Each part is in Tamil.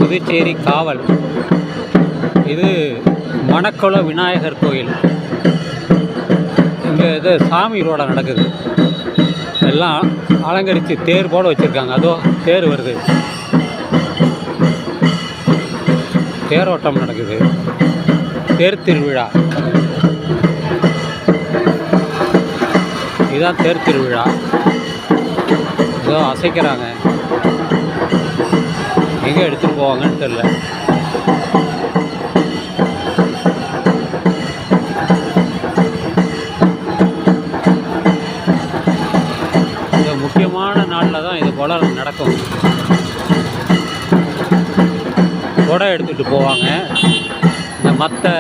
புதுச்சேரி காவல். இது மணக்குள விநாயகர் கோயில். இங்கே இது சாமி ரோட நடக்குது. எல்லாம் அலங்கரித்து தேர் போட வச்சுருக்காங்க. அதோ தேர் வருது, தேரோட்டம் நடக்குது, தேர் திருவிழா. இதுதான் தேர் திருவிழா. ஏதோ அசைக்கிறாங்க, எங்கே எடுத்துகிட்டு போவாங்கன்னு தெரில. இந்த முக்கியமான நாளில் தான் இது போல் நடக்கும். கொடை எடுத்துகிட்டு போவாங்க. இந்த மற்ற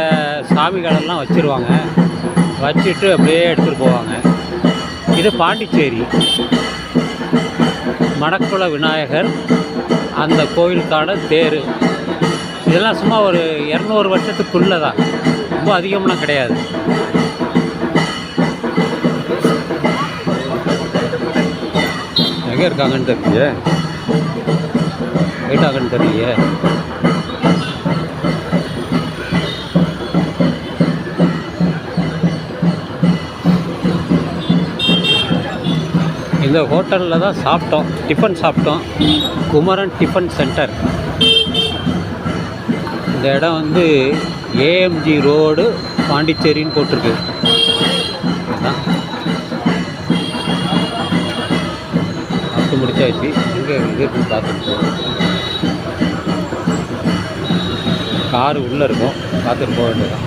சாமிகளெல்லாம் வச்சுருவாங்க, வச்சுட்டு அப்படியே எடுத்துகிட்டு போவாங்க. இது பாண்டிச்சேரி மணக்குள விநாயகர் அந்த கோயிலுக்கான தேர். இதெல்லாம் சும்மா ஒரு 200 வருஷத்துக்குள்ளே தான், ரொம்ப அதிகம்லாம் கிடையாது. எங்கே இருக்காங்கன்னு தெரியலையே, போயிட்டாங்கன்னு தெரியலையே. இந்த ஹோட்டலில் தான் சாப்பிட்டோம், டிஃபன் சாப்பிட்டோம். Kumaran tiffin centre. இந்த இடம் வந்து ஏஎம்ஜி ரோடு பாண்டிச்சேரின்னு போட்டிருக்கு. அதான் சாப்பிட்டு முடிச்சாச்சு. இங்கே இருக்குன்னு பார்த்துட்டு காரு உள்ளே இருக்கும், பார்த்துட்டு போக வேண்டியதான்.